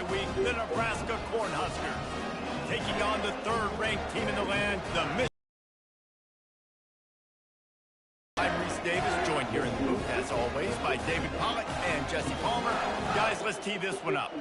bye week, the Nebraska Cornhuskers. Taking on the third-ranked team in the land, the Michigan. I'm Reese Davis, joined here in the booth, as always, by David Pollock and Jesse Palmer. Guys, let's tee this one up.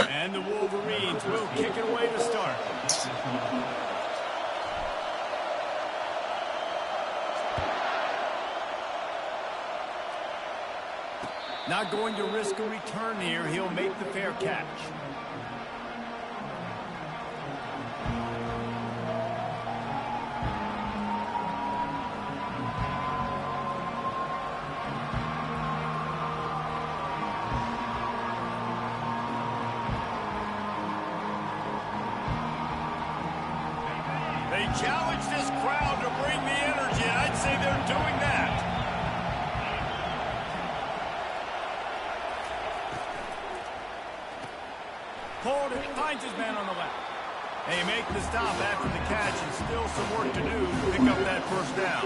And the Wolverines will kick it away to start. Not going to risk a return here. He'll make the fair catch. They challenge this crowd to bring the energy, and I'd say they're doing that. Hold it, finds his man on the left. They make the stop after the catch, and still some work to do to pick up that first down.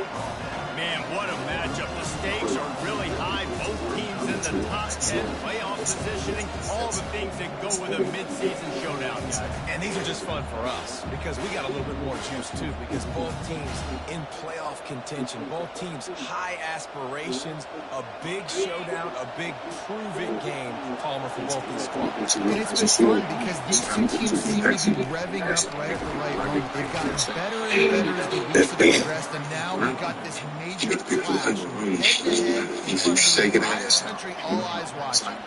Man, what a matchup. The stakes are really high. Both teams in the top 10 playoff positioning. All the things that go with a midseason showdown, guys. And these are just fun for us because we got a little bit more juice, too, because both teams in playoff contention, both teams high aspirations, a big showdown, a big prove-it game, Palmer, for both these squads. And it's been fun because these two teams seem to be revving up right at the right moment. They've gotten better and better as the weeks have progressed, and now we've got this major clash, head-to-head, in front of the entire country, all eyes watching.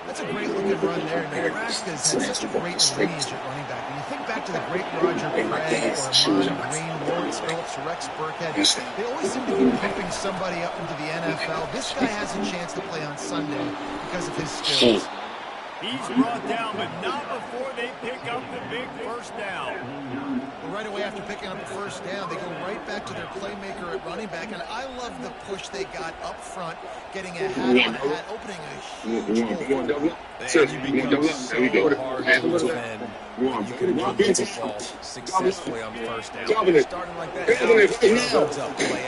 That's a great looking run there. Nebraska's had such a great lineage at running back. When you think back to the great Roger Craig, or Amon, Green, Lawrence Phillips, Rex Burkhead, they always seem to be pimping somebody up into the NFL. This guy has a chance to play on Sunday because of his skills. He's brought down, but not before they pick up the big first down. Well, right away after picking up the first down, they go right back to their playmaker at running back, and I love the push they got up front, getting a hat-on-hat, opening a huge hole. You become so hard to defend. You can run the football successfully on first down. Starting like that, now, play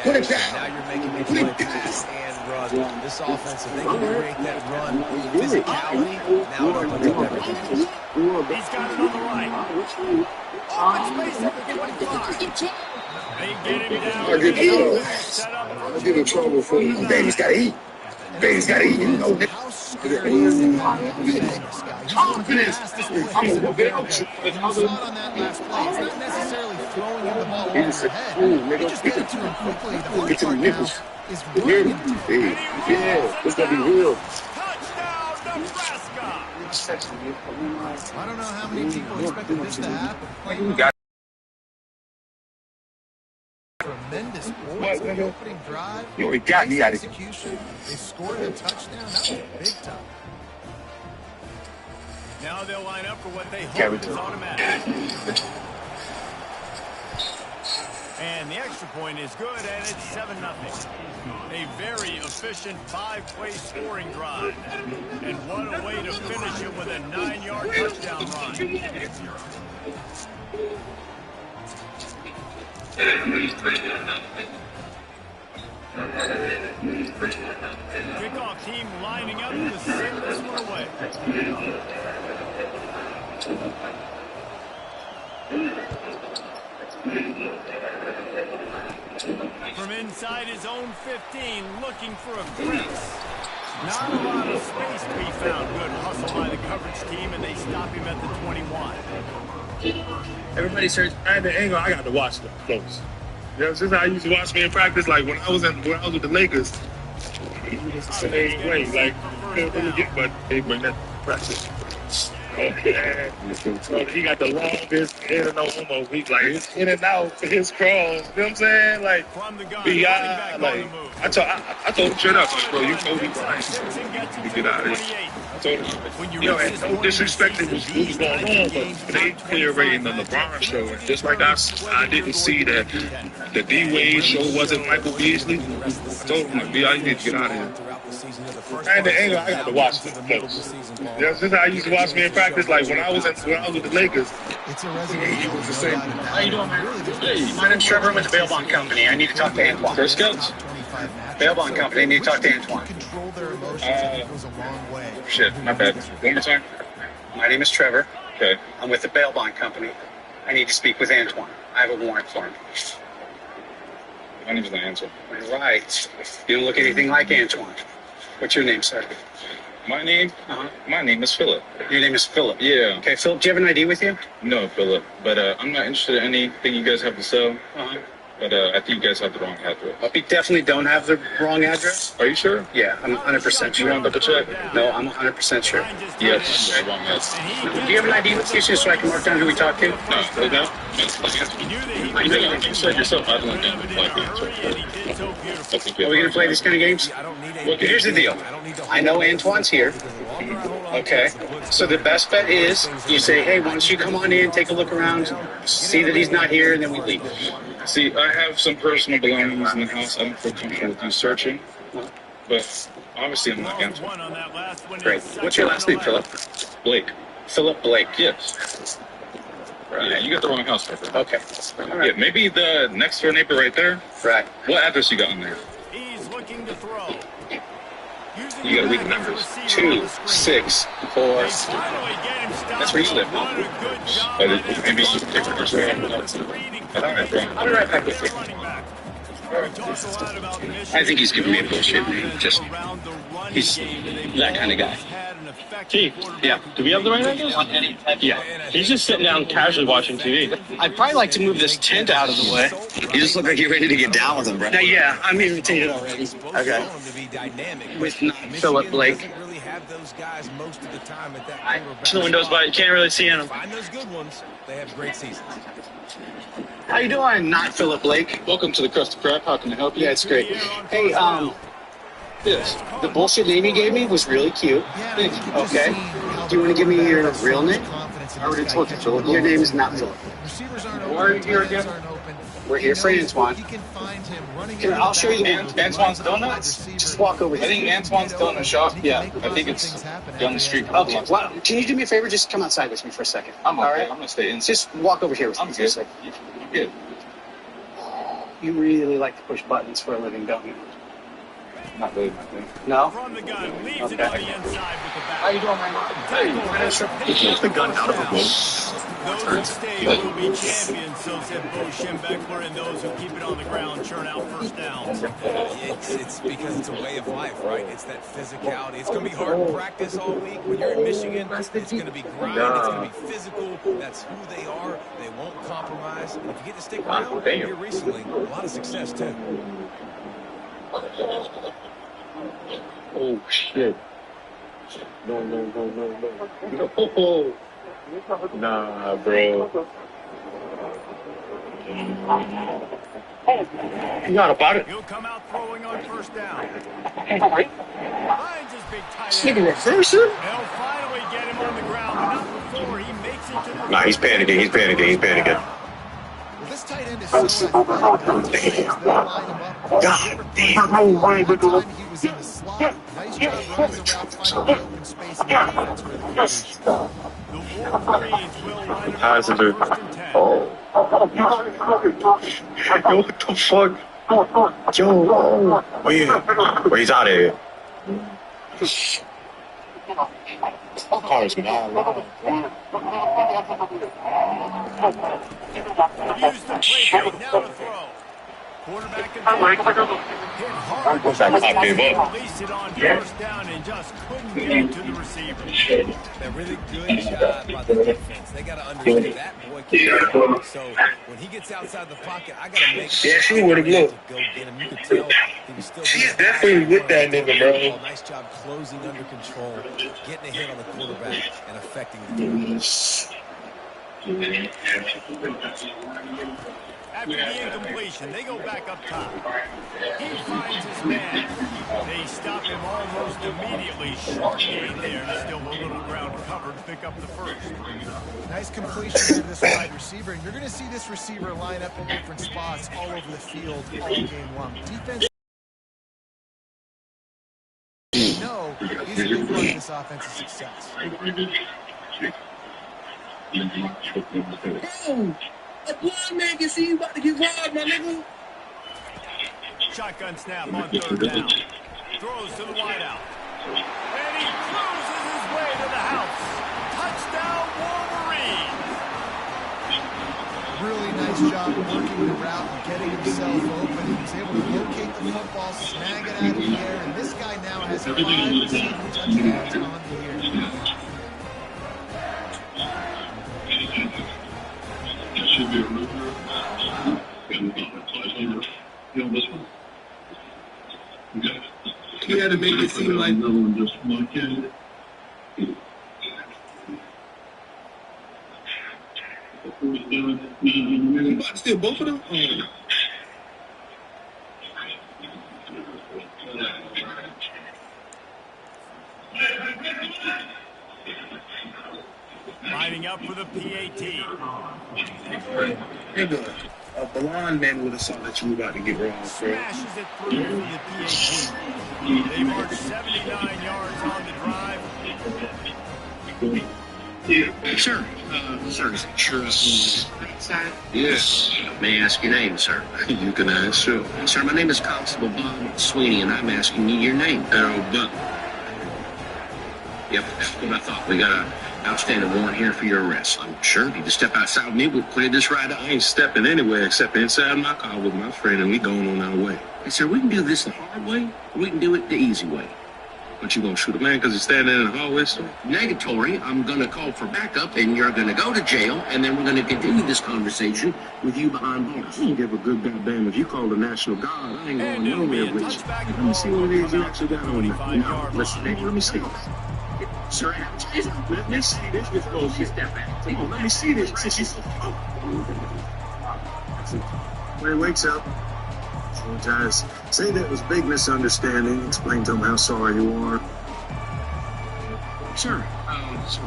action. Now you're making me play pass and run. This offense, if they can create that run, physicality, now it opens up everything. He's got it on the right. Open space at the 25. They get him down. Set up. I'll get in trouble for you. Baby's got to eat. Baby's got to eat. You know that. Confidence. I'm going to whoop it up. It's not on that last play. It's not necessarily throwing him the ball over your head. You just get it to him quickly. The hard part now is running him. Yeah, it's going to be real. Touchdown, Nebraska. I don't know how many people expected this to happen. Tremendous points in the opening drive. You already got me out of here. Execution. They scored a touchdown. That was big time. Now they'll line up for what they hope is automatic. And the extra point is good, and it's 7-0. A very efficient 5-play scoring drive. And what a way to finish it with a 9-yard touchdown run. Kickoff team lining up to send this one away. From inside his own 15, looking for a crease. Not a lot of space to be found. Good hustle by the coverage team, and they stop him at the 21. Everybody says, at the angle, I got to watch them close. You know, since I used to watch me in practice, like when I was with the Lakers, it was the same way. Like, but they bring that practice. So he got the longest in and Oklahoma week. Like, his in and out, his cross. You know what I'm saying? Like, B.I. Like, I told him straight up, like, bro, you know he blind. You get out of here. I told him, yo, and no disrespect to what was going on, but they clear rating the LeBron show. And just like I didn't see that the D-Wade show wasn't Michael Beasley. I told him, like, B.I., you need to get out of here. And the angle, I got to watch them close. Yeah, this is how I used to watch me in practice. Like when I was with the Lakers, he was the same. How you doing, man? Hey, my name's Trevor. I'm with the Bail Bond Company. I need to talk to Antoine. First Scouts? Bail Bond Company. I need to talk to Antoine. Shit, my bad. One more time. My name is Trevor. Okay. I'm with the Bail Bond Company. I need to speak with Antoine. I have a warrant for him. My name's not Antoine. Right. You don't look anything like Antoine. What's your name, sir? My name? My name is Philip. Your name is Philip? Yeah. Okay, Philip, do you have an ID with you? No, Philip. But I'm not interested in anything you guys have to sell. But I think you guys have the wrong address. We definitely don't have the wrong address. Are you sure? Yeah, I'm 100% sure. You want to double check? No, I'm 100% sure. Yes, wrong address. Do you have an ID with you so I can mark down who we talked to? No. You said yourself, I don't know. Are we going to play these kind of games? Here's the deal. I know Antoine's here. Okay. So the best bet is you say, hey, why don't you come on in, take a look around, see that he's not here, and then we leave. See, I have some personal belongings in the house. I don't feel comfortable with you searching. But obviously I'm not Antoine. Great. What's your last name, Philip? Blake. Philip Blake. Yes. Right. Yeah, you got the wrong house right there. Okay. All right. Yeah, maybe the next door neighbor right there. Right. What address you got on there? He's looking to throw. You gotta read the numbers. 2, 6, 4. That's where you live. Maybe you can take a picture. I'll be right back with you. I think he's giving me a bullshit name. Just, he's that kind of guy. Chief, Yeah. do we have the right address? Yeah. He's just sitting down casually watching TV. I'd probably like to move this tent out of the way. You just look like you're ready to get down with him, bro. Yeah, I'm irritated already. Okay. With not Philip Blake. The windows, but you can't really see in them. Find those good ones. They have great seasons. How you doing? Not Philip Blake. Welcome to the Krusty Krab. How can I help you? Yeah, it's great. Hey, Yes. the bullshit name you gave me was really cute. Okay. Do you want to give me your real name? I already told you, Philip. Your name is not Philip. Why are you here again? We're here for Antoine. Here, I'll show you the Antoine's Donuts? Just walk over I here. think Antoine's Donut Shop. Yeah, I think it's down the street. Okay, well, can you do me a favor? Just come outside with me for a second. I'm okay. All right? I'm gonna stay in. Just walk over here with me I'm for a good. second. I'm good. You really like to push buttons for a living, don't you? Not really my thing. No? From the gun, leaves it Okay. on the inside with the back. How you doing, man? He keeps the gun out of the boat. Those that stay will be champions, so said Bo Schembechler, and those who keep it on the ground churn out first downs. It's because it's a way of life, right? It's that physicality. It's going to be hard to practice all week. When you're in Michigan, it's going to be grind. It's going to be physical. That's who they are. They won't compromise. And if you get to stick around here recently, a lot of success, too. Oh shit! No! Nah, bro. You got about it. He'll come out throwing on first down. Finds his big tight end. reverser? They'll finally get him on the ground, but not before he makes it to the... Nah, he's panicking. Well, this tight end is so athletic. God damn. Time he was in the slot. Nice job running the route, finding the open space, and the defense really used. The Wolverines will line him How's up it on do? first and 10. Yo, what the fuck? Yo, where he's out of here. My car is mad loud. Use the play fake now to throw. Quarterback and hit hard. I gave up. Released it on first down and just couldn't get it to the receiver. A really good job by the defense. They got to understand that boy can run. So when he gets outside the pocket, I got to make sure. Yeah, she would've looked. Go get him. You could tell he was still She's definitely with that nigga, bro. Nice job closing under control, getting a hit on the quarterback, and affecting the game. After the incompletion, they go back up top. He finds his man. They stop him almost immediately. Short gain there, and still a little ground covered to pick up the first. Nice completion to this wide receiver, and you're going to see this receiver line up in different spots all over the field all game long. Defense, no, he's a big part of this offensive success. A blind man can see you about to get robbed, my nigga. Shotgun snap on third down. Throws to the wideout. And he cruises his way to the house. Touchdown, Wolverines. Really nice job working the route and getting himself open. He was able to locate the football, snag it out of the air, and this guy now has 5 receiving touchdowns on the year. Should be a loser. He had to make it seem like just one kid. Still both of them? Lining up for the PAT. Nigga, a blonde man would have saw that you were about to get wrong, bro. Smashes it through for the PAT. They march 79 yards on the drive. Sir, yes. May I ask your name, sir? You can ask, sure. Sir, my name is Constable Bob Sweeney, and I'm asking you your name. Harold Buck. Yep, that's what I thought. We got an outstanding warrant here for your arrest. I'm sure if you just step outside with me, we'll clear this right up. I ain't stepping anywhere except inside my car with my friend, and we going on our way. Hey, sir, we can do this the hard way, or we can do it the easy way. What, you gonna shoot a man because he's standing in the hallway, sir? Negatory, I'm gonna call for backup, and you're gonna go to jail, and then we're gonna continue this conversation with you behind bars. I don't give a good goddamn if you call the National Guard. I ain't going nowhere with you. Let me see what it is you actually got on you. No, listen, nigga, let me see this. Sir, let me see this before you step back. Come on, let me see this. When he wakes up, apologize. Say that was a big misunderstanding. Explain to him how sorry you are. sir,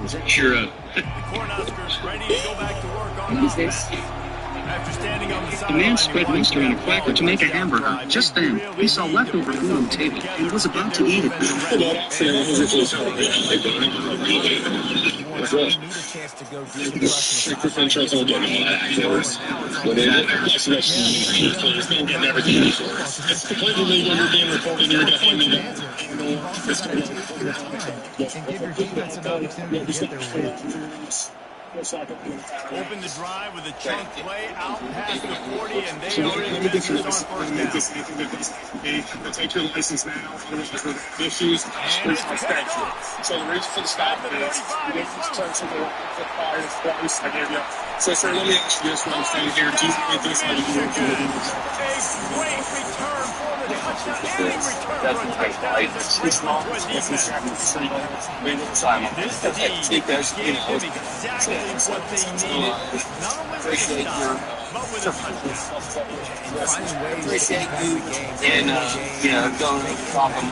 is that your, The Cornhuskers ready to go back to work on offense. After standing on the The man spread mustard on a cracker to make a hamburger. Just then, he saw leftover food on the table and was about to eat it. Open the drive with a chunk play out past the 40, and they are in business on first down. Take your license now. Issues. And it's picked off. So the reason for the stop is turn to the fire twice. I gave you. So, sir, let me ask you this while I'm standing here. Do you think this how you do it? A great return for the touchdown. And a return for a touchdown. This is a great defense. This team gave them exactly what they needed. Not only with a stop, but with a touchdown. Appreciate you And, going off them.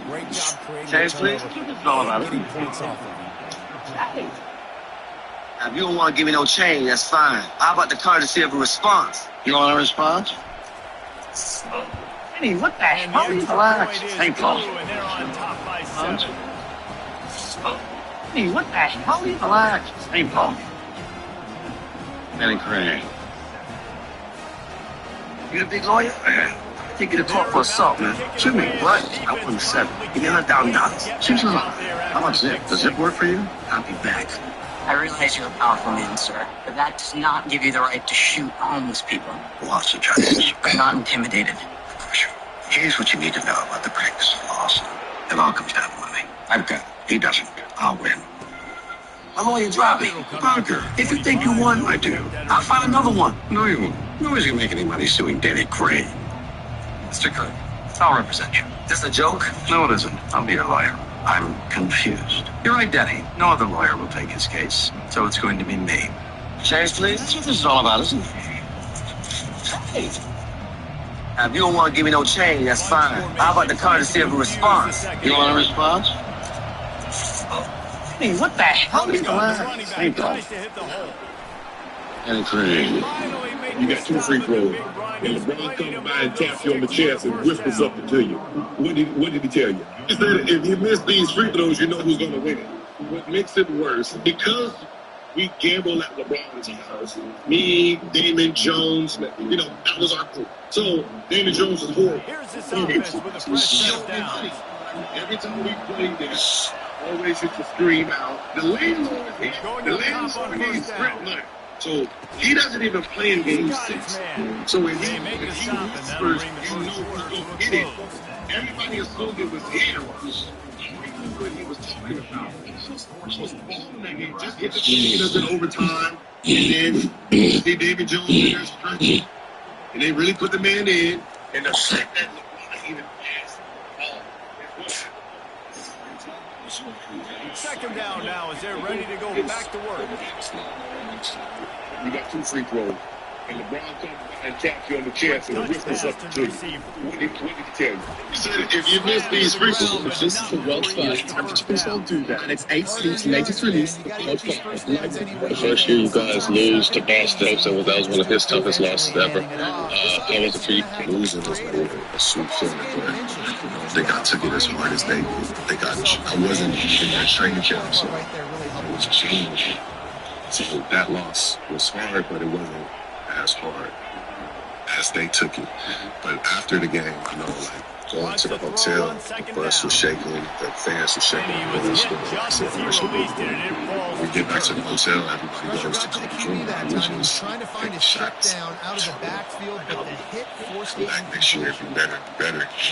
Great job creating James, please. All about it. getting points off of them. Now, if you don't want to give me no change, that's fine. How about the courtesy of a response? You want a response? Hey, what the And hell? the extra Relax. point is Hey, Paul. through, and they're on top by 7. Hey, what the hell? Relax. Hey, Paul. Benny Crane. You a big lawyer? Take you to court for assault, man. Shoot me. What? I won 7. Give me $100,000. Seems a lot. How much Zip? Does Zip work for you? I'll be back. I realize you're a powerful man, sir, but that does not give you the right to shoot homeless people. Lots of justice. I'm not intimidated. Sure. Here's what you need to know about the practice of laws. It all comes down to money. I've got it. He doesn't. I'll win. My lawyer dropped me. Parker, if you think you won, I do. I'll find another one. No, you won't. Nobody's gonna make any money suing Danny Crane. Mr. Kirk, I'll represent you. Is this a joke? No, it isn't. I'll be your lawyer. I'm confused. You're right, Denny. No other lawyer will take his case, so it's going to be me. Change, please. That's what this is all about, isn't it? Hey. Now, if you don't want to give me no change, that's fine. How about the courtesy of a response? You want a response? Hey, what the hell is going on? Ain't problem. Anything. You got 2 free throws. And LeBron comes by and taps you on the chest and whispers something to you. What did he tell you? He said if you miss these free throws, you know who's going to win it. What makes it worse, because we gamble at LeBron's house, me, Damon Jones, you know, that was our crew. So Damon Jones is horrible. Here's this offense with a fresh set down. Every time we play this, always used to scream out, the landlord here. The landlord needs rent money. So he doesn't even play in game 6. So when he whispers, you know who's going to get it. Everybody assumed it was him. What he was talking about. He was balling that game. Just get the team in overtime. And then see David Jones in there stretching. And they really put the man in. And the fact that LeBron even passed the ball. Second down now as they're ready to go back to work. You got 2 free throws. And LeBron comes by and taps you on the chest and whispers something to you. What did he tell you? He said if you miss these free throws, this is the world's first please don't do that. And it's 8 Sleep's latest release, the The first year you guys lose to Boston, that was one of his toughest losses ever. How was it for you? Losing was more a sweet feeling, but they got took it as hard as they did. I wasn't in that training camp, so it was a change. So that loss was hard, but it wasn't as hard as they took it. But after the game, you know, like going to the hotel, the bus was shaking, the fans were shaking. We get back to the hotel, everybody goes to Coach Room, and we just take shots. Back next year, it'd be better.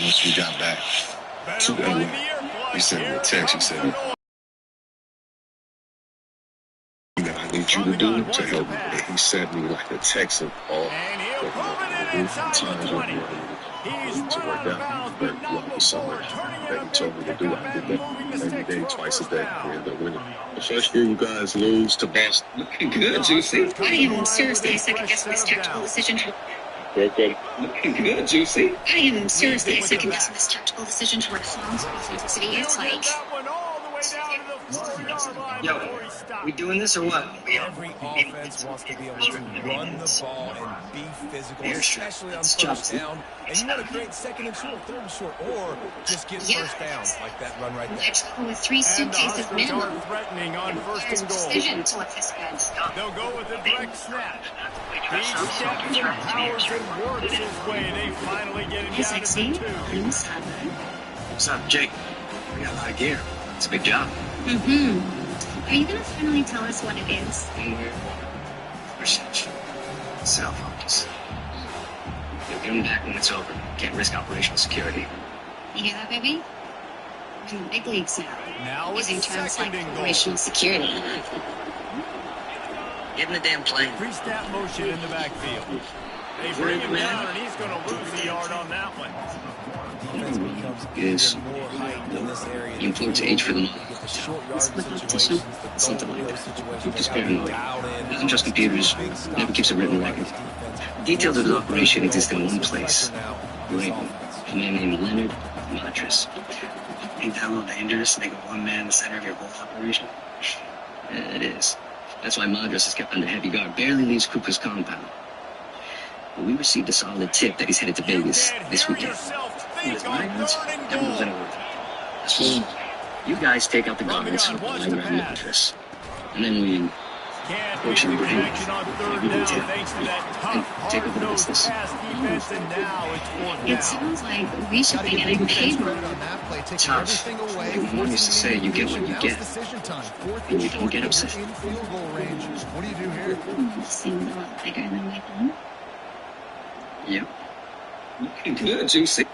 Once we got back to LA, he sent me a text. He said, I need you to do to help me. And he sent me like a text of all the times to work out. But throughout the summer that he told me to do, I did that every day, twice a day. We ended up winning. The first year you guys lose to Boston. Looking good, Juicy. I am seriously second-guessing this tactical decision. Looking good, Juicy. I am seriously second-guessing this tactical decision to reform authenticity. It's like... Yo, we doing this or what? Every offense wants to be able to run the ball and be physical, especially on first down. And you want to create second and short, third and short, or just get first down like that run right there. Let's go with 3 suitcases minimum. Threatening on first There's and goal. precision to what this means. They'll go with a direct snap. He steps and powers and works his way. They finally get him down to the 2. What's up, Jake? We got a lot of gear. It's a big job. Are you going to finally tell us what it is? Perception. Self-focus. You'll give them back when it's over. Can't risk operational security. You hear that, baby? We're in the big leagues now. Now it's using terms like second and goal. operational security. Get in the damn plane. Pre-snap motion in the backfield. They bring him down, and he's going to lose the yard on that one. Is influence age for the moment. Something like that. Just paranoid. Doesn't trust computers. Never keeps a written record. Details of his operation exist in one place. Wait, a man named Leonard Mattress. Ain't that a little dangerous to make a one man the center of your whole operation? Yeah, it is. That's why Madras is kept under heavy guard. Barely leaves Cooper's compound. But we received a solid tip that he's headed to Vegas this weekend. You guys take out the guards from the mattress. And then we approach him with every detail and take over the business. It sounds like we should be getting paid more. Tough. Like Mom used to say, you get what you get. And you don't get upset. Seems a lot bigger than my home. Yep. Looking good, Juicy.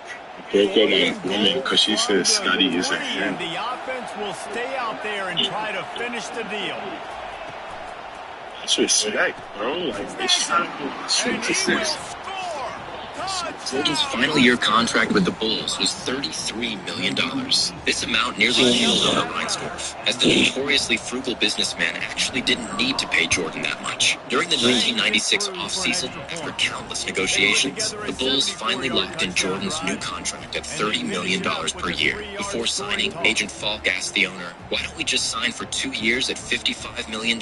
Because she says Scotty is a hand. The offense will stay out there and try to finish the deal. That's respect, bro. Like, it's not 6. Jordan's final year contract with the Bulls was $33 million. This amount nearly killed owner Reinsdorf, as the notoriously frugal businessman actually didn't need to pay Jordan that much. During the 1996 offseason, after countless negotiations, the Bulls finally locked in Jordan's new contract at $30 million per year. Before signing, Agent Falk asked the owner, "Why don't we just sign for 2 years at $55 million?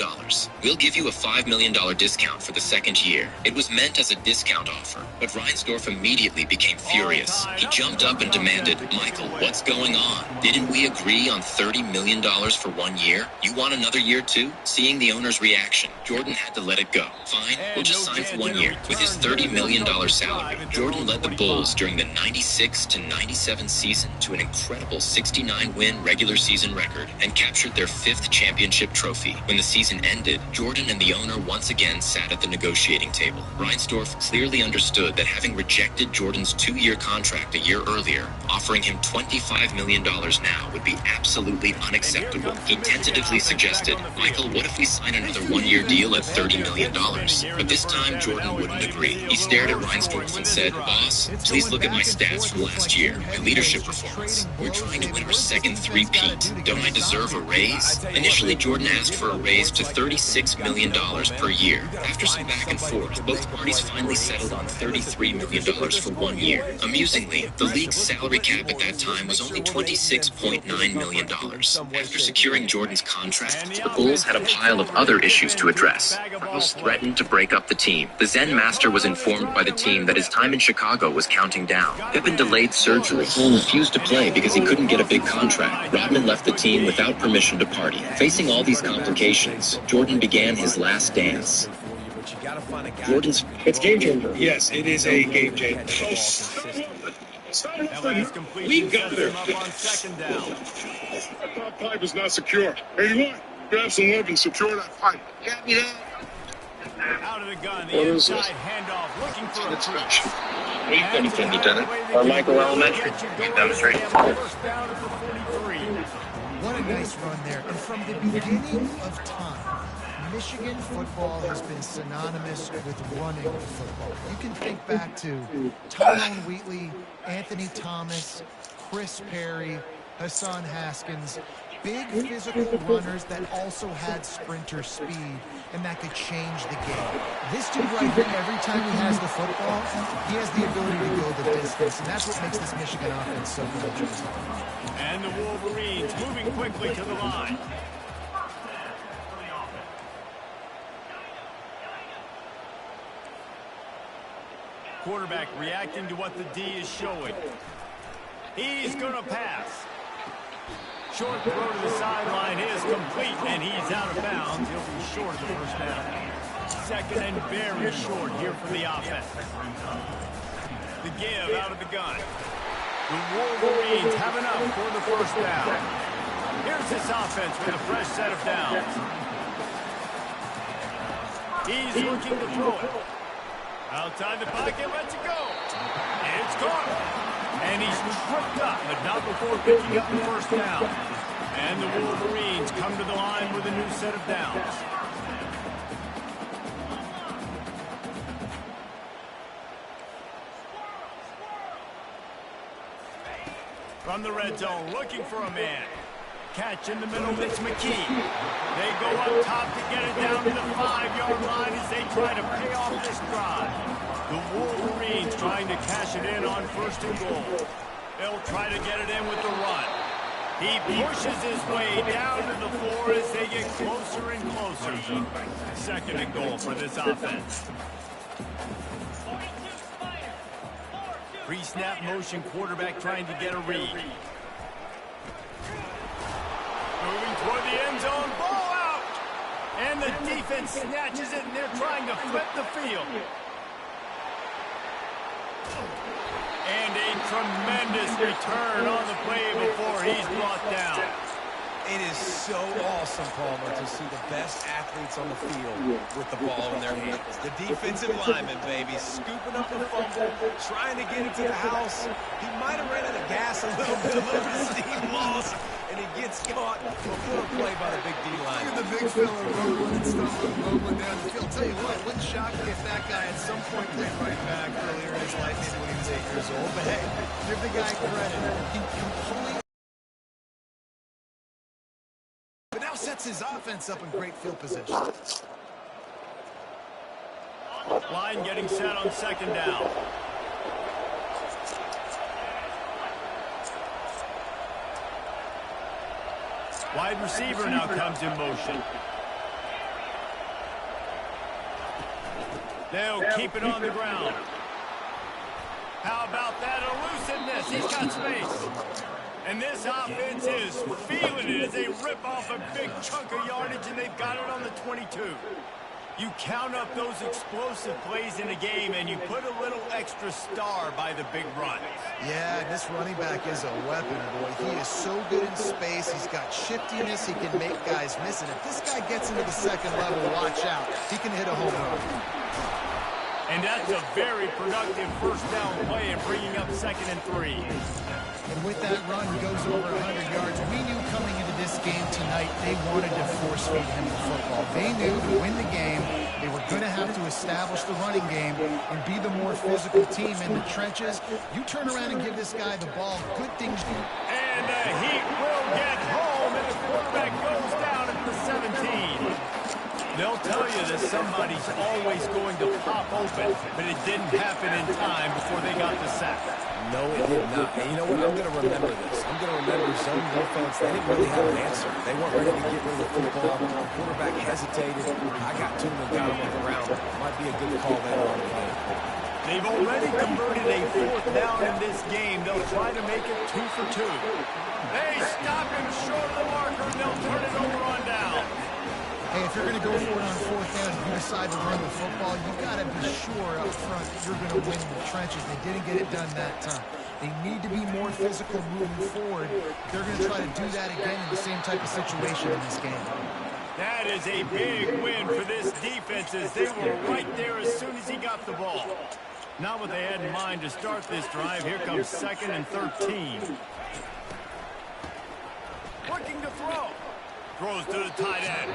We'll give you a $5 million discount for the second year." It was meant as a discount offer, but Reinsdorf immediately became furious. He jumped up and demanded, "Michael, what's going on? Didn't we agree on $30 million for 1 year? You want another year too?" Seeing the owner's reaction, Jordan had to let it go. "Fine, we'll just sign for 1 year." With his $30 million salary, Jordan led the Bulls during the 96 to 97 season to an incredible 69-win regular season record and captured their 5th championship trophy. When the season ended, Jordan and the owner once again sat at the negotiating table. Reinsdorf clearly understood that having rejected Jordan's 2-year contract a year earlier, offering him $25 million now would be absolutely unacceptable. He tentatively suggested, "Michael, what if we sign another 1-year deal at $30 million? But this time, Jordan wouldn't agree. He stared at Reinsdorf and said, "Boss, please look at my stats from last year, my leadership performance. We're trying to win our second three-peat. Don't I deserve a raise?" Initially, Jordan asked for a raise to $36 million per year. After some back and forth, both parties finally settled on $33 million for 1 year. Amusingly, the league's salary cap at that time was only $26.9 million. After securing Jordan's contract, the Bulls had a pile of other issues to address. Rouse threatened to break up the team. The Zen Master was informed by the team that his time in Chicago was counting down. Pippen delayed surgery and refused to play because he couldn't get a big contract. Rodman left the team without permission to party. Facing all these complications, Jordan began his last dance. Jordan's... It's game changer. Yes, it is a game changer. We got it. That pipe is not secure. Hey, you want? Grab some love and secure that pipe. Got me that. Out of the gun, the inside handoff, looking for a touch. Anything, Lieutenant? Or Michael Elementary? Demonstrate. What a nice run there. And from the beginning of time, Michigan football has been synonymous with running football. You can think back to Tyrone Wheatley, Anthony Thomas, Chris Perry, Hassan Haskins, big physical runners that also had sprinter speed and that could change the game. This dude right here, every time he has the football, he has the ability to go the distance, and that's what makes this Michigan offense so good. And the Wolverines moving quickly to the line. Quarterback reacting to what the D is showing. He's going to pass. Short throw to the sideline is complete, and he's out of bounds. He'll be short of the first down. Second and very short here for the offense. The give out of the gun. The Wolverines have enough for the first down. Here's this offense with a fresh set of downs. He's looking to throw it. Outside the pocket, lets it go. It's caught. And he's tripped up, but not before picking up the first down. And the Wolverines come to the line with a new set of downs. From the red zone, looking for a man. Catch in the middle, it's McKee. They go up top to get it down to the 5-yard line as they try to pay off this drive. The Wolverines trying to cash it in on first and goal. They'll try to get it in with the run. He pushes his way down to the floor as they get closer and closer. Second and goal for this offense. Pre-snap motion, quarterback trying to get a read. Moving toward the end zone, ball out! And the defense snatches it, and they're trying to flip the field. And a tremendous return on the play before he's brought down. It is so awesome, Palmer, to see the best athletes on the field with the ball in their hands. The defensive lineman, baby, scooping up the fumble, trying to get it to the house. He might have ran out of gas a little bit of steam loss, and he gets caught. A good play by the big D-line. Look at the big fella rolling and stumbling down the field. I'll tell you what, wouldn't shock me if that guy at some point played right back earlier in his life. years old, but hey, give the guy credit. He completely... But now sets his offense up in great field position. Line getting set on second down. Wide receiver now comes in motion. They'll keep it on the ground. How about that elusiveness? He's got space. And this offense is feeling it as they rip off a big chunk of yardage, and they've got it on the 22. You count up those explosive plays in a game, and you put a little extra star by the big run. Yeah, this running back is a weapon, boy. He is so good in space. He's got shiftiness. He can make guys miss it. If this guy gets into the second level, watch out. He can hit a home run. And that's a very productive first down play and bringing up 2nd and 3. And with that run, he goes over 100 yards. We knew coming into this game tonight, they wanted to force feed him the football. They knew to win the game, they were going to have to establish the running game and be the more physical team in the trenches. You turn around and give this guy the ball, good things do. And the Heat will get home, and the quarterback goes down at the 17. They'll tell you that somebody's always going to pop open, but it didn't happen in time before they got the sack. No, it did not. And you know what? I'm going to remember this. I'm going to remember zone defense. They didn't really have an answer. They weren't ready to get rid of the football. The quarterback hesitated. I got to him and got him on the ground. Might be a good call later on in the game. They've already converted a 4th down in this game. They'll try to make it 2 for 2. They stop him short of the marker, and they'll turn it over on down. Hey, if you're going to go for it on 4th down and you decide to run the football, you got to be sure up front that you're going to win in the trenches. They didn't get it done that time. They need to be more physical moving forward. They're going to try to do that again in the same type of situation in this game. That is a big win for this defense as they were right there as soon as he got the ball. Not what they had in mind to start this drive. Here comes 2nd and 13. Looking to throw. Throws to the tight end.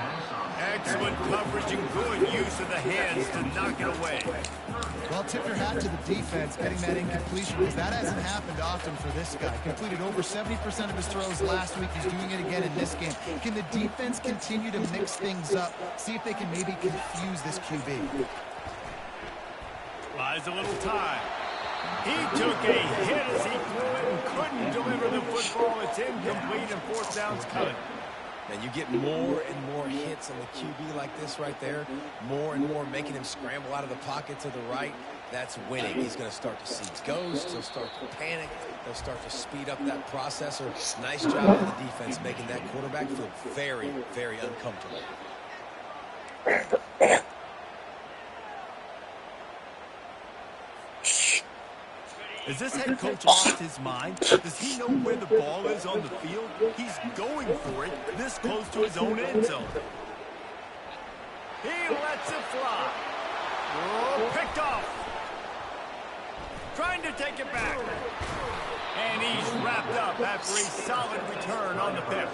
Excellent coverage and good use of the hands to knock it away. Well, tip your hat to the defense getting that incompletion because that hasn't happened often for this guy. Completed over 70% of his throws last week. He's doing it again in this game. Can the defense continue to mix things up? See if they can maybe confuse this QB. Buys a little time. He took a hit as he threw it and couldn't deliver the football. It's incomplete and 4th down's coming. And you get more and more hits on the QB like this right there. More and more making him scramble out of the pocket to the right. That's winning. He's going to start to see ghosts. He'll start to panic. He'll start to speed up that processor. Nice job of the defense making that quarterback feel very, very uncomfortable. Is this head coach lost his mind? Does he know where the ball is on the field? He's going for it this close to his own end zone. He lets it fly. Oh, picked off. Trying to take it back. And he's wrapped up after a solid return on the pick.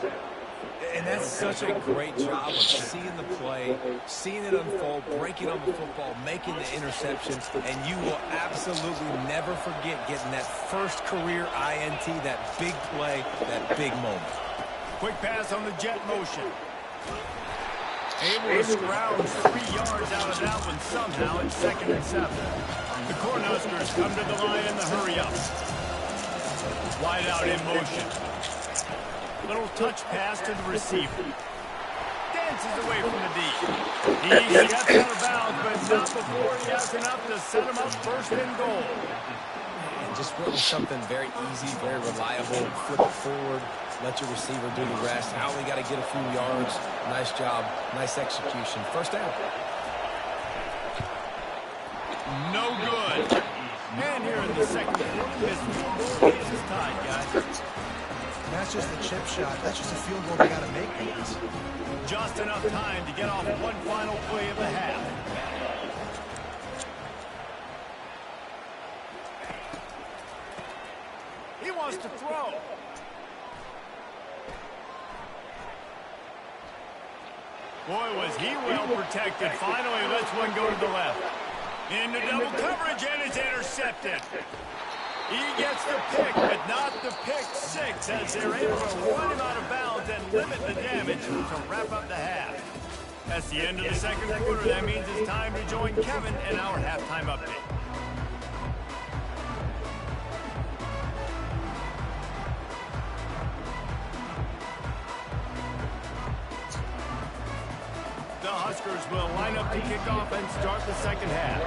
And that's such a great job of seeing the play, seeing it unfold, breaking on the football, making the interception, and you will absolutely never forget getting that first career INT, that big play, that big moment. Quick pass on the jet motion. Able to scrounge 3 yards out of that one somehow at 2nd and 7. The Cornhuskers come to the line in the hurry-up. Wide out in motion. Little touch pass to the receiver. Dances away from the D. He steps out of bounds, but not before he has enough to set him up 1st and goal. And just really something very easy, very reliable. Flip it forward, let your receiver do the rest. Now we got to get a few yards. Nice job, nice execution. 1st down. No good. And here in the 2nd quarter, this field goal keeps us tied, guys. That's just a chip shot. That's just a field goal they got to make, guys. Just enough time to get off one final play of the half. He wants to throw. Boy, was he well protected. Finally lets one go to the left. Into double coverage, and it's intercepted. He gets the pick, but not the pick six, as they're able to run him out of bounds and limit the damage to wrap up the half. That's the end of the second quarter. That means it's time to join Kevin in our halftime update. The Huskers will line up to kick off and start the second half.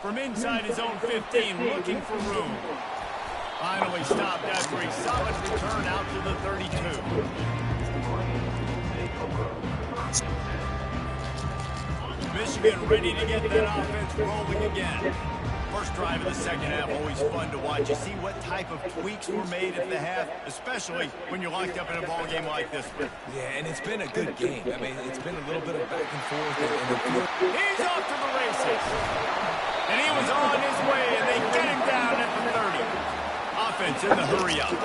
From inside his own 15, looking for room. Finally stopped after a solid return out to the 32. Michigan ready to get that offense rolling again. First drive of the second half, always fun to watch. You see what type of tweaks were made at the half, especially when you're locked up in a ball game like this one. Yeah, and it's been a good game. I mean, it's been a little bit of back and forth. He's off to the races. And he was on his way, and they get him down at the 30. Offense in the hurry-up.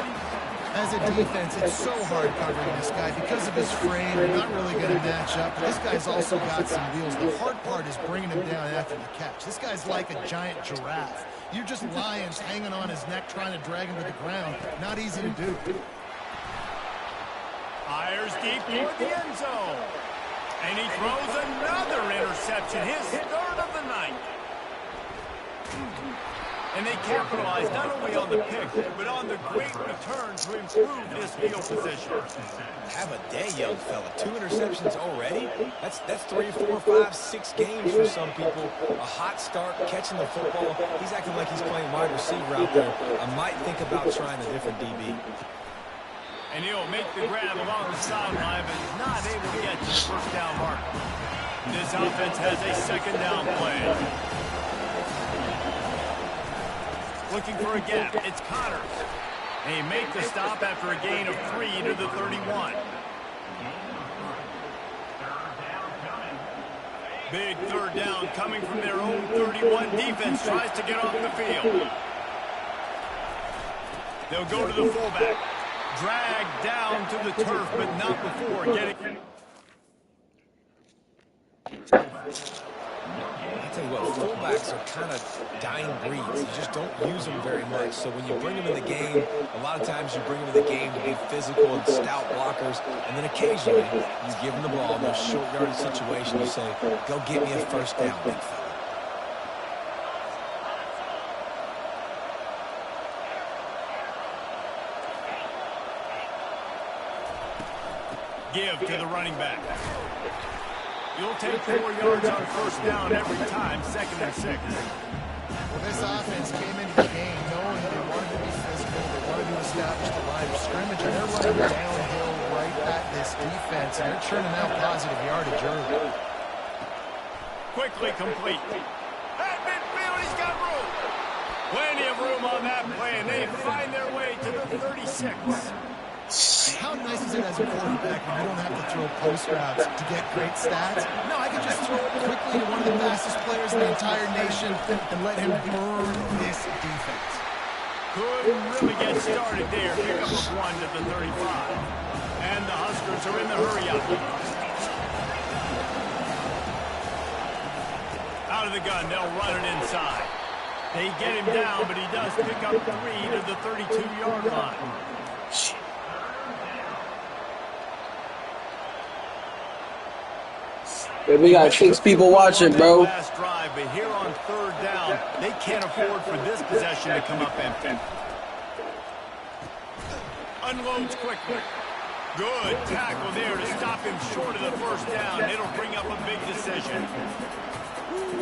As a defense, it's so hard covering this guy because of his frame. You're not really going to match up. But this guy's also got some wheels. The hard part is bringing him down after the catch. This guy's like a giant giraffe. You're just lions hanging on his neck trying to drag him to the ground. Not easy to do. Fires deep toward the end zone. And he throws another interception, his third of the night. And they capitalize not only on the pick, but on the great return to improve this field position. Have a day, young fella. 2 interceptions already? That's 3, 4, 5, 6 games for some people. A hot start, catching the football. He's acting like he's playing wide receiver out there. I might think about trying a different DB. And he'll make the grab along the sideline, but is not able to get to the first down mark. This offense has a second down play. Looking for a gap. It's Connors. They make the stop after a gain of 3 to the 31. Big third down coming from their own 31. Defense tries to get off the field. They'll go to the fullback. Dragged down to the turf, but not before getting... I tell you what, fullbacks are kind of dying breeds. You just don't use them very much. So when you bring them in the game, a lot of times you bring them in the game to be physical and stout blockers, and then occasionally you give them the ball in those short yardage situations. You say, go get me a first down, big fella. Give to the running back. You'll take 4 yards on first down every time, 2nd and 6. Well, this offense came into the game knowing they wanted to be physical, they wanted to establish the line of scrimmage, and they're running downhill right at this defense, and they're churning out positive yardage early. Quickly complete. At midfield, he's got room. Plenty of room on that play, and they find their way to the 36. How nice is it as a quarterback when you don't have to throw post routes to get great stats? No, I can just throw it quickly to one of the fastest players in the entire nation and let him burn this defense. Couldn't really get started there. Pick up a 1 to the 35. And the Huskers are in the hurry-up. Out of the gun, they'll run it inside. They get him down, but he does pick up 3 to the 32-yard line. We got 6 people watching, bro. Last drive, but here on third down, they can't afford for this possession to come up empty. Unloads quickly. Good tackle there to stop him short of the first down. It'll bring up a big decision.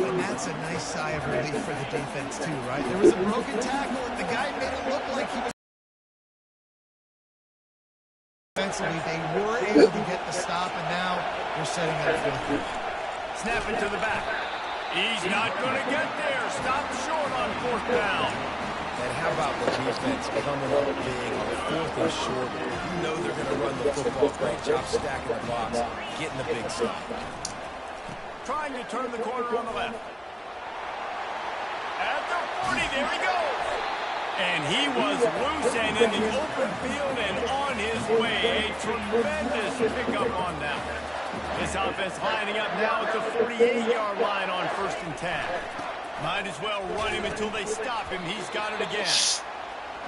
And that's a nice sigh of relief for the defense, too, right? There was a broken tackle, and the guy made it look like he was... Defensively, they were able to get the stop, and now they're setting up for the third. Snap it to the back. He's not going to get there. Stop short on fourth down. And how about the defense coming up big on 4th and short? You know they're going to run the football. Great job stacking the box, getting the big stop. Trying to turn the corner on the left. At the 40, there he goes. And he was loose and in the open field and on his way. A tremendous pickup on that one. This offense lining up now at the 48-yard line on 1st and 10. Might as well run him until they stop him. He's got it again.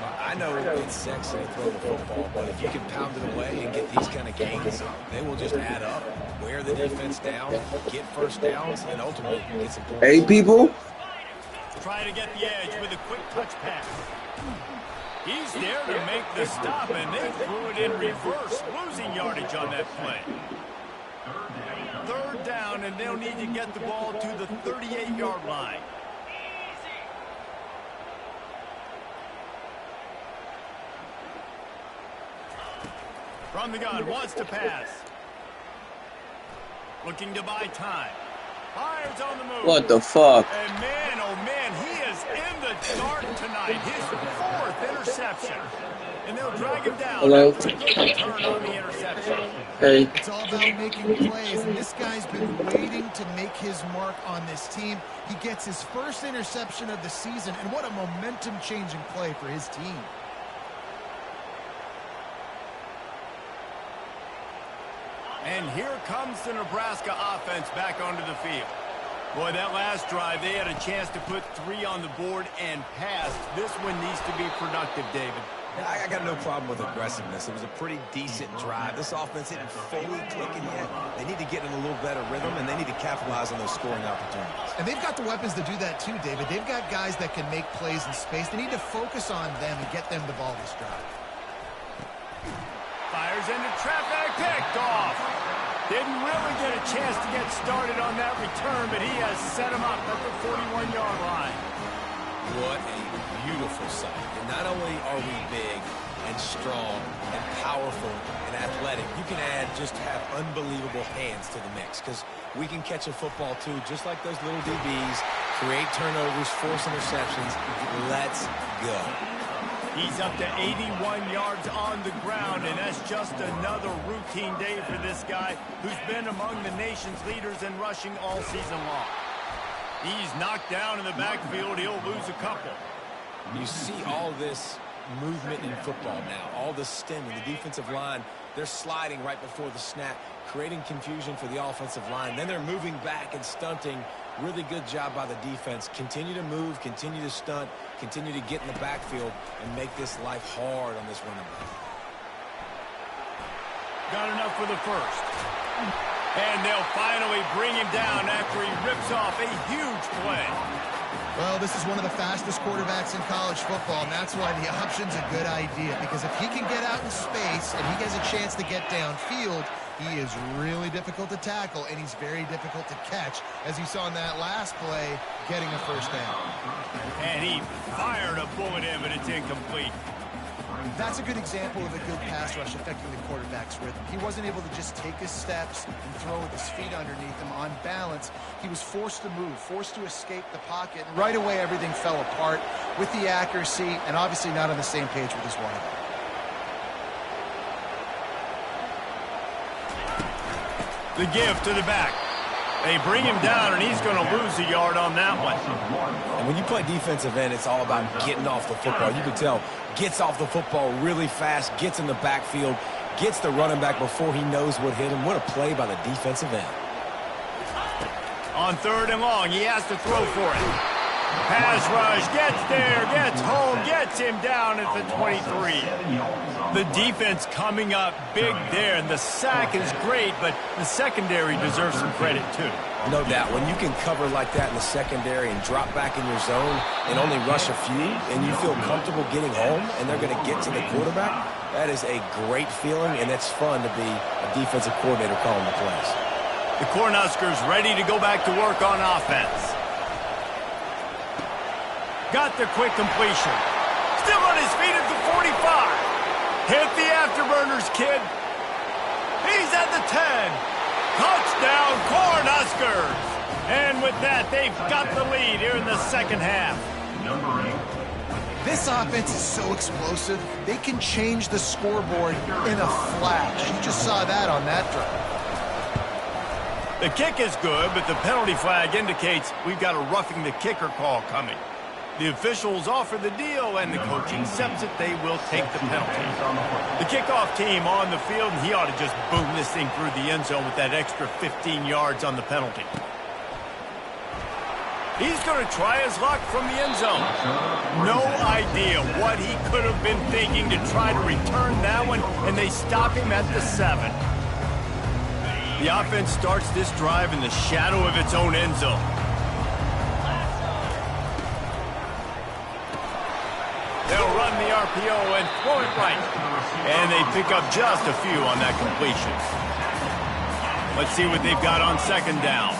Well, I know it's sexy to throw the football, but if you can pound it away and get these kind of gains, they will just add up, wear the defense down, get first downs, and ultimately get some points. Hey, people. Try to get the edge with a quick touch pass. He's there to make the stop, and they threw it in reverse, losing yardage on that play. 3rd down, and they'll need to get the ball to the 38-yard line. From the gun, wants to pass. Looking to buy time. Fires on the move. What the fuck? And man, oh man, he is in the dark tonight. His 4th interception. And they'll drag him down. Hello? Turn on the interception. Hey. It's all about making plays, and this guy's been waiting to make his mark on this team. He gets his 1st interception of the season, and what a momentum-changing play for his team. And here comes the Nebraska offense back onto the field. Boy, that last drive, they had a chance to put 3 on the board and pass. This one needs to be productive, David. I got no problem with aggressiveness. It was a pretty decent drive. This offense isn't fully clicking yet. They need to get in a little better rhythm, and they need to capitalize on those scoring opportunities. And they've got the weapons to do that too, David. They've got guys that can make plays in space. They need to focus on them and get them the ball this drive. Fires into traffic, picked off. Didn't really get a chance to get started on that return, but he has set him up at the 41-yard line. What a beautiful sight. And not only are we big and strong and powerful and athletic, you can just have unbelievable hands to the mix, because we can catch a football too, just like those little DBs, create turnovers, force interceptions. Let's go. He's up to 81 yards on the ground, and that's just another routine day for this guy who's been among the nation's leaders in rushing all season long. He's knocked down in the backfield. He'll lose a couple. You see all this movement in football now, all the stem in the defensive line. They're sliding right before the snap, creating confusion for the offensive line. Then they're moving back and stunting. Really good job by the defense. Continue to move, continue to stunt, continue to get in the backfield and make this life hard on this running back. Got enough for the 1st. And they'll finally bring him down after he rips off a huge play. Well, this is one of the fastest quarterbacks in college football, and that's why the option's a good idea, because if he can get out in space and he has a chance to get downfield, he is really difficult to tackle, and he's very difficult to catch, as you saw in that last play, getting a 1st down. And he fired a bullet in, but it's incomplete. That's a good example of a good pass rush affecting the quarterback's rhythm. He wasn't able to just take his steps and throw with his feet underneath him on balance. He was forced to move, forced to escape the pocket, and right away everything fell apart with the accuracy and obviously not on the same page with his wideout. The give to the back. They bring him down, and he's going to lose a yard on that one. And when you play defensive end, it's all about getting off the football. You can tell, gets off the football really fast, gets in the backfield, gets the running back before he knows what hit him. What a play by the defensive end. On 3rd and long, he has to throw for it. Pass rush, gets there, gets home, gets him down at the 23. The defense coming up big there, and the sack is great, but the secondary deserves some credit too. No doubt. When you can cover like that in the secondary and drop back in your zone and only rush a few, and you feel comfortable getting home, and they're going to get to the quarterback, that is a great feeling, and it's fun to be a defensive coordinator calling the plays. The Cornhuskers ready to go back to work on offense. Got the quick completion. Still on his feet at the 45. Hit the afterburners, kid. He's at the 10. Touchdown, Cornhuskers. And with that, they've got the lead here in the 2nd half. This offense is so explosive, they can change the scoreboard in a flash. You just saw that on that drive. The kick is good, but the penalty flag indicates we've got a roughing the kicker call coming. The officials offer the deal, and the coach accepts it. They will take the penalty. The kickoff team on the field, and he ought to just boom this thing through the end zone with that extra 15 yards on the penalty. He's going to try his luck from the end zone. No idea what he could have been thinking to try to return that one, and they stop him at the 7. The offense starts this drive in the shadow of its own end zone. They'll run the RPO and throw it right. And they pick up just a few on that completion. Let's see what they've got on second down.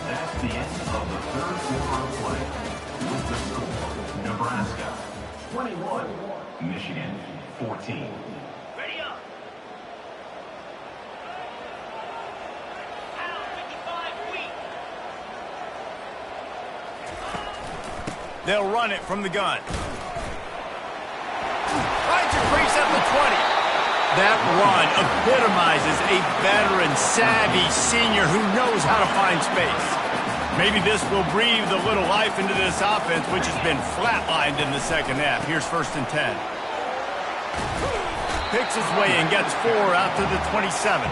That's the end of the third quarter of play. With the score, Nebraska 21, Michigan 14. Ready up. They'll run it from the gun. Finds a crease at the 20. That run epitomizes a veteran, savvy senior who knows how to find space. Maybe this will breathe a little life into this offense, which has been flatlined in the second half. Here's 1st and 10. Picks his way and gets 4 out to the 27.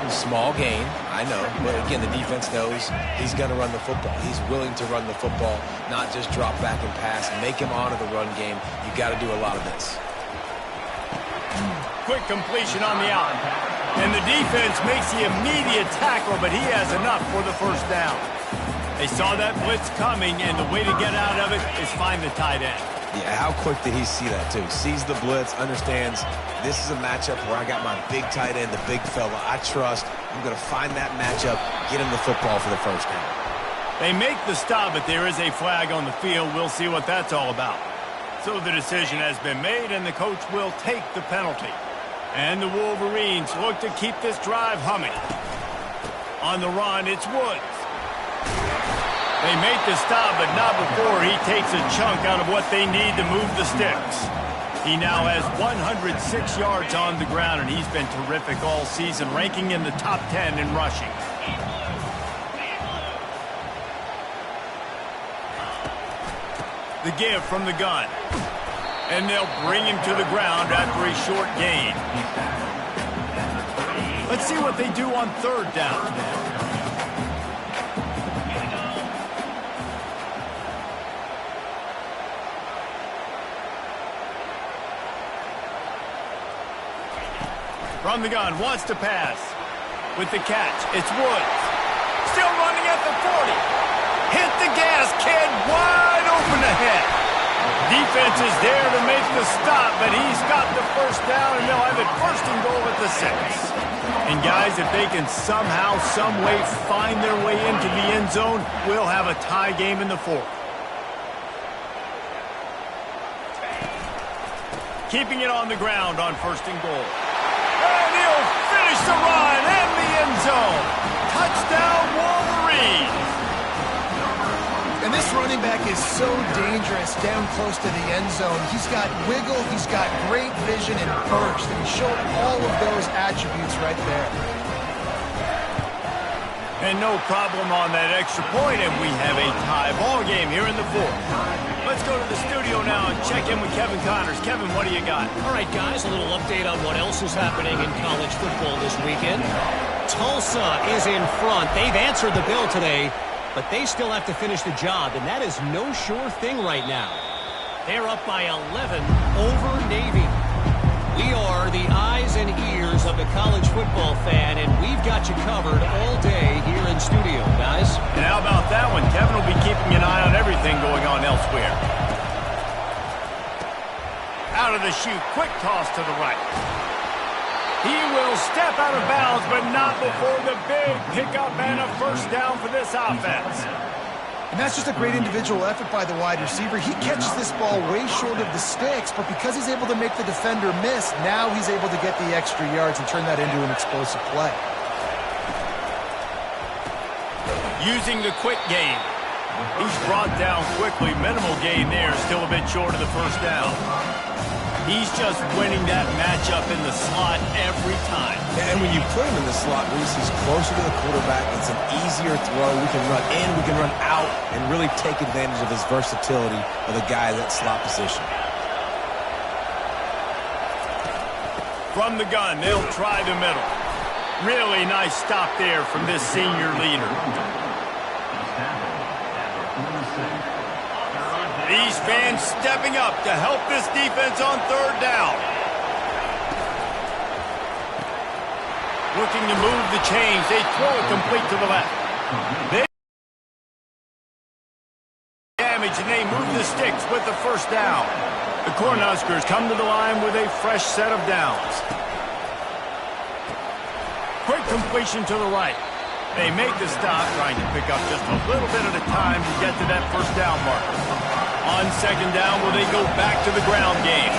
Small gain, I know, but again, the defense knows he's going to run the football. He's willing to run the football, not just drop back and pass, make him honor the run game. You got to do a lot of this. Quick completion on the out. And the defense makes the immediate tackle, but he has enough for the 1st down. They saw that blitz coming, and the way to get out of it is find the tight end. Yeah, how quick did he see that, too? Sees the blitz, understands this is a matchup where I got my big tight end, the big fella I trust. I'm going to find that matchup, get him the football for the 1st down. They make the stop, but there is a flag on the field. We'll see what that's all about. So the decision has been made, and the coach will take the penalty. And the Wolverines look to keep this drive humming. On the run, it's Woods. They make the stop, but not before he takes a chunk out of what they need to move the sticks. He now has 106 yards on the ground, and he's been terrific all season, ranking in the top 10 in rushing. The give from the gun. And they'll bring him to the ground after a short gain. Let's see what they do on 3rd down. From the gun, wants to pass. With the catch, it's Woods. Still running at the 40. Hit the gas, kid, wide open ahead. Defense is there to make the stop, but he's got the 1st down, and they'll have it 1st and goal at the 6. And guys, if they can somehow, some way find their way into the end zone, we'll have a tie game in the 4th. Keeping it on the ground on 1st and goal. And he'll finish the run in the end zone. Touchdown, Wolverines. And this running back is so dangerous down close to the end zone. He's got wiggle, he's got great vision and burst, and he showed all of those attributes right there. And no problem on that extra point, and we have a tie ball game here in the 4th. Let's go to the studio now and check in with Kevin Connors. Kevin, what do you got? All right, guys, a little update on what else is happening in college football this weekend. Tulsa is in front. They've answered the bell today, but they still have to finish the job, and that is no sure thing right now. They're up by 11 over Navy. We are the eyes and ears of the college football fan, and we've got you covered all day here in studio, guys. And how about that one? Kevin will be keeping an eye on everything going on elsewhere. Out of the chute, quick toss to the right. He will step out of bounds, but not before the big pickup and a 1st down for this offense. And that's just a great individual effort by the wide receiver. He catches this ball way short of the sticks, but because he's able to make the defender miss, now he's able to get the extra yards and turn that into an explosive play. Using the quick game. He's brought down quickly. Minimal gain there, still a bit short of the 1st down. He's just winning that matchup in the slot every time. And when you put him in the slot, Reese, he's closer to the quarterback. It's an easier throw. We can run in, we can run out, and really take advantage of his versatility of the guy in that slot position. From the gun, they'll try the middle. Really nice stop there from this senior leader. These fans stepping up to help this defense on third down. Looking to move the chains. They throw it complete to the left. They damage and they move the sticks with the first down. The Cornhuskers come to the line with a fresh set of downs. Quick completion to the right. They make the stop, trying to pick up just a little bit at a time to get to that first down marker. On second down, will they go back to the ground game?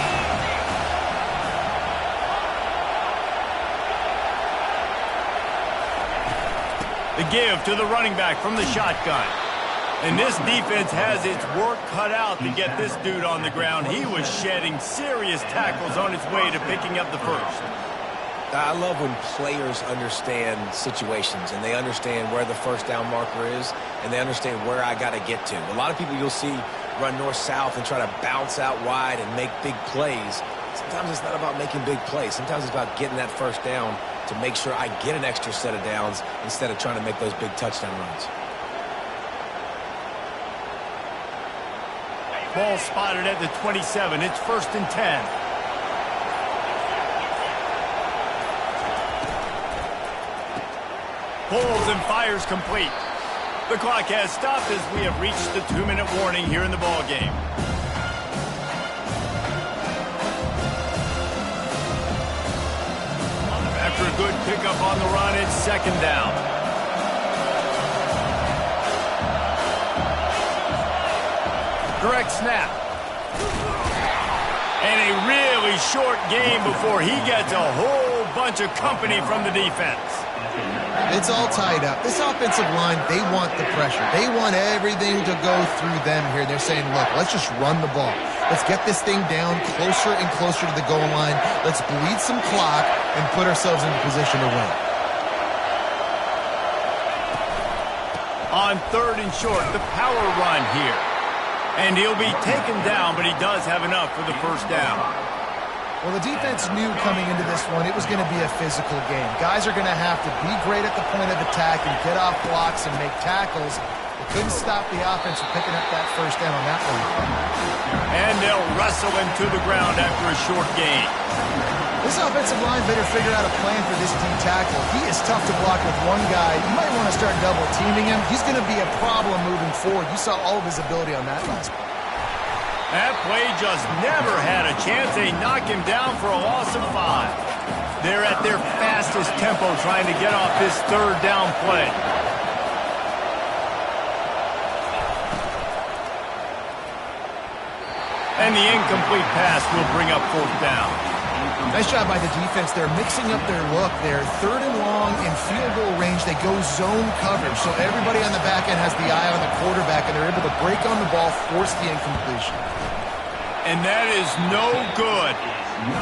The give to the running back from the shotgun. And this defense has its work cut out to get this dude on the ground. He was shedding serious tackles on his way to picking up the first. I love when players understand situations and they understand where the first down marker is and they understand where I got to get to. A lot of people you'll see run north-south and try to bounce out wide and make big plays. Sometimes it's not about making big plays. Sometimes it's about getting that first down to make sure I get an extra set of downs instead of trying to make those big touchdown runs. Ball spotted at the 27. It's 1st and 10. Pulls and fires complete. The clock has stopped as we have reached the 2-minute warning here in the ball game. After a good pickup on the run, it's second down. Direct snap. And a really short game before he gets a whole bunch of company from the defense. It's all tied up. This offensive line, they want the pressure. They want everything to go through them here. They're saying, look, let's just run the ball. Let's get this thing down closer and closer to the goal line. Let's bleed some clock and put ourselves in a position to win. On 3rd and short, the power run here. And he'll be taken down, but he does have enough for the first down. Well, the defense knew coming into this one it was going to be a physical game. Guys are going to have to be great at the point of attack and get off blocks and make tackles. They couldn't stop the offense from picking up that first down on that one. And they'll wrestle him to the ground after a short gain. This offensive line better figure out a plan for this D tackle. He is tough to block with one guy. You might want to start double teaming him. He's going to be a problem moving forward. You saw all of his ability on that last one. That play just never had a chance. They knock him down for a loss of 5. They're at their fastest tempo trying to get off this third down play. And the incomplete pass will bring up 4th down. Nice job by the defense. They're mixing up their look. They're 3rd and long in field goal range. They go zone coverage. So everybody on the back end has the eye on the quarterback, and they're able to break on the ball, force the incompletion. And that is no good.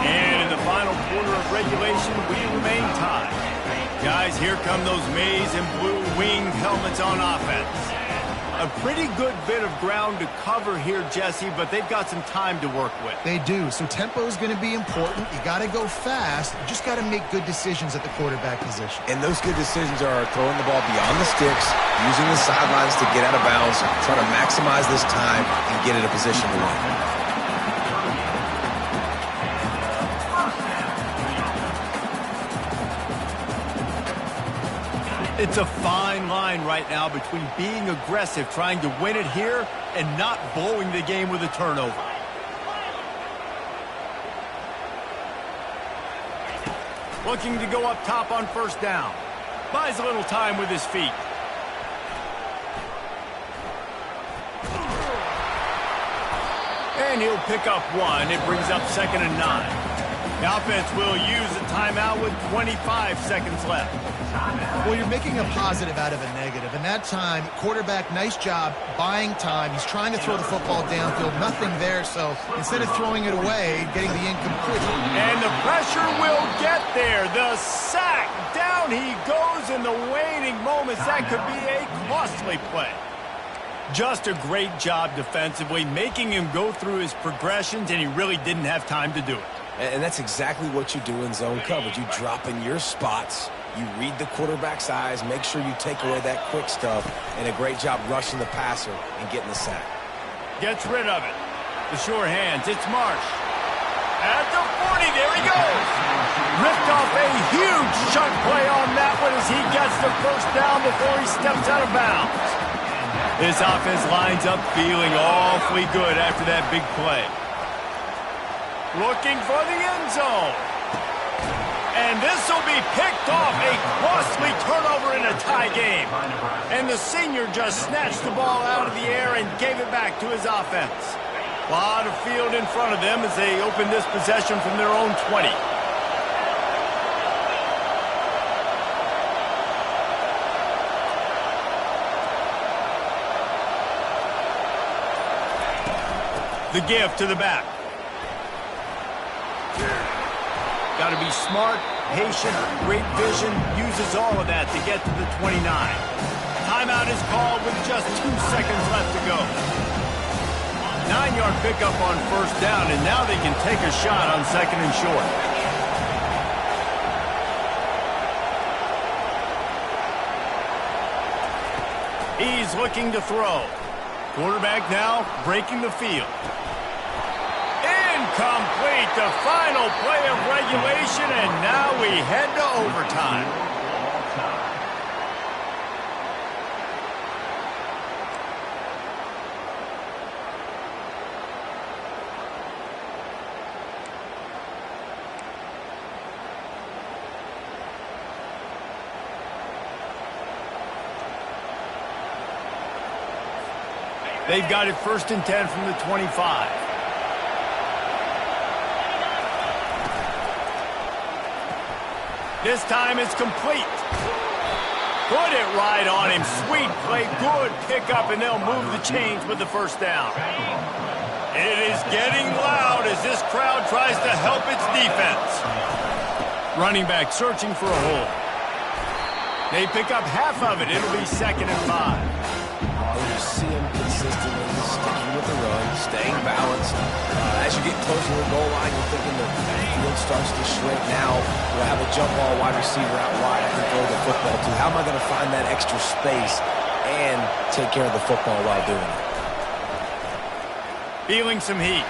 And in the final quarter of regulation, we remain tied. Guys, here come those maize and blue winged helmets on offense. A pretty good bit of ground to cover here, Jesse, but they've got some time to work with. They do. So tempo is going to be important. You got to go fast. You just got to make good decisions at the quarterback position. And those good decisions are throwing the ball beyond the sticks, using the sidelines to get out of bounds, trying to maximize this time and get in a position to win. It's a fine line right now between being aggressive, trying to win it here, and not blowing the game with a turnover. Looking to go up top on first down. Buys a little time with his feet. And he'll pick up 1. It brings up 2nd and 9. The offense will use a timeout with 25 seconds left. Well, you're making a positive out of a negative. And that time, quarterback, nice job buying time. He's trying to throw the football downfield. Nothing there, so instead of throwing it away, getting the incomplete. And the pressure will get there. The sack. Down he goes in the waning moments. That could be a costly play. Just a great job defensively, making him go through his progressions, and he really didn't have time to do it. And that's exactly what you do in zone coverage. You drop in your spots, you read the quarterback's eyes, make sure you take away that quick stuff, and a great job rushing the passer and getting the sack. Gets rid of it. The sure hands, it's Marsh. At the 40, there he goes. Ripped off a huge chunk play on that one as he gets the first down before he steps out of bounds. This offense lines up feeling awfully good after that big play. Looking for the end zone. And this will be picked off. A costly turnover in a tie game. And the senior just snatched the ball out of the air and gave it back to his offense. A lot of field in front of them as they open this possession from their own 20. The give to the back. Got to be smart, patient, great vision, uses all of that to get to the 29. Timeout is called with just 2 seconds left to go. 9-yard pickup on first down, and now they can take a shot on second and short. He's looking to throw. Quarterback now breaking the field. Incomplete, the final play of regulation, and now we head to overtime. They've got it 1st and 10 from the 25. This time it's complete. Put it right on him. Sweet play, good pickup, and they'll move the chains with the first down. It is getting loud as this crowd tries to help its defense. Running back searching for a hole. They pick up half of it. It'll be 2nd and 5. You see him consistently sticking with the run, staying balanced. As you get closer to the goal line, you're thinking the field starts to shrink. Now we'll have a jump ball wide receiver out wide I can throw the football to. How am I going to find that extra space and take care of the football while doing it? Feeling some heat.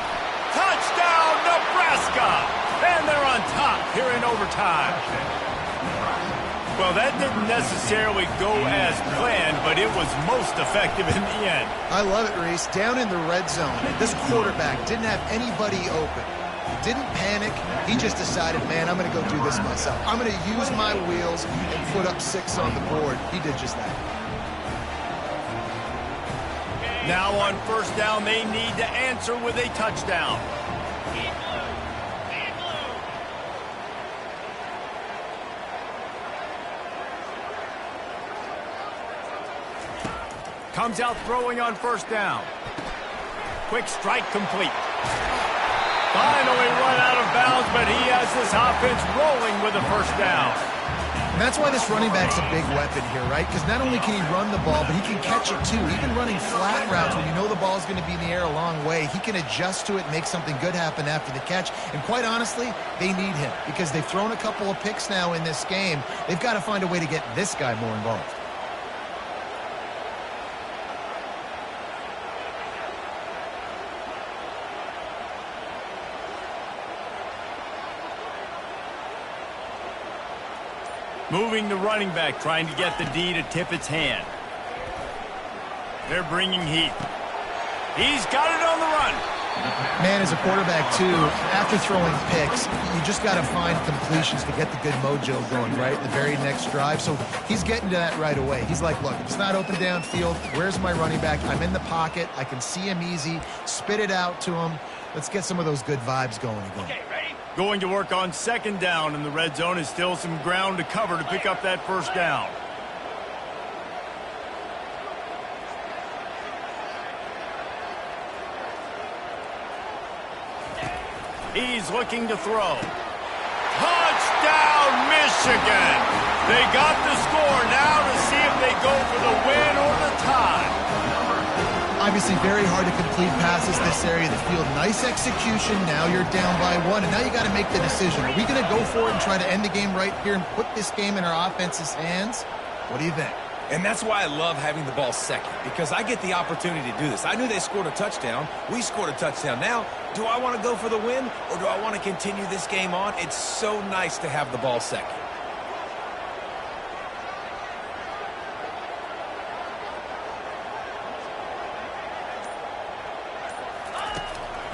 Touchdown, Nebraska! And they're on top here in overtime. Well, that didn't necessarily go as planned, but it was most effective in the end. I love it, Reese. Down in the red zone, this quarterback didn't have anybody open. He didn't panic. He just decided, man, I'm going to go do this myself. I'm going to use my wheels and put up 6 on the board. He did just that. Now on first down, they need to answer with a touchdown. Comes out throwing on first down. Quick strike complete. Finally run out of bounds, but he has this offense rolling with a first down. And that's why this running back's a big weapon here, right? Because not only can he run the ball, but he can catch it too. Even running flat routes when you know the ball's going to be in the air a long way, he can adjust to it and make something good happen after the catch. And quite honestly, they need him because they've thrown a couple of picks now in this game. They've got to find a way to get this guy more involved. Moving the running back, trying to get the D to tip its hand. They're bringing heat. He's got it on the run. Man, as a quarterback, too, after throwing picks, you just got to find completions to get the good mojo going, right? The very next drive. So he's getting to that right away. He's like, look, it's not open downfield. Where's my running back? I'm in the pocket. I can see him easy. Spit it out to him. Let's get some of those good vibes going again. Okay, ready? Going to work on second down in the red zone is still some ground to cover to pick up that first down. He's looking to throw. Touchdown, Michigan! They got the score now to see if they go for the win or the tie. Obviously very hard to complete passes this area of the field. Nice execution. Now you're down by 1, and now you got to make the decision. Are we going to go for it and try to end the game right here and put this game in our offense's hands? What do you think? And that's why I love having the ball second, because I get the opportunity to do this. I knew they scored a touchdown. We scored a touchdown. Now, do I want to go for the win, or do I want to continue this game on? It's so nice to have the ball second.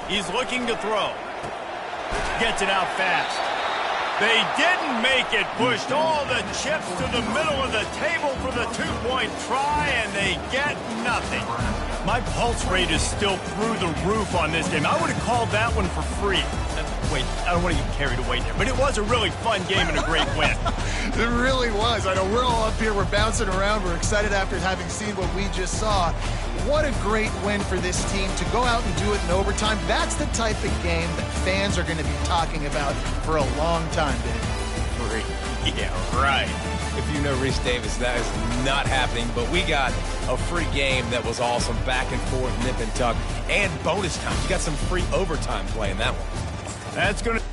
He's looking to throw. Gets it out fast. They didn't make it. Pushed all the chips to the middle of the table for the two-point try, and they get nothing. My pulse rate is still through the roof on this game. I would have called that one for free. Wait, I don't want to get carried away there, but it was a really fun game and a great win. It really was. I know we're all up here. We're bouncing around. We're excited after having seen what we just saw. What a great win for this team to go out and do it in overtime. That's the type of game that fans are going to be talking about for a long time, Dave. Yeah, right. If you know Reese Davis, that is not happening, but we got a free game that was awesome, back and forth, nip and tuck, and bonus time. You got some free overtime play in that one. That's going to...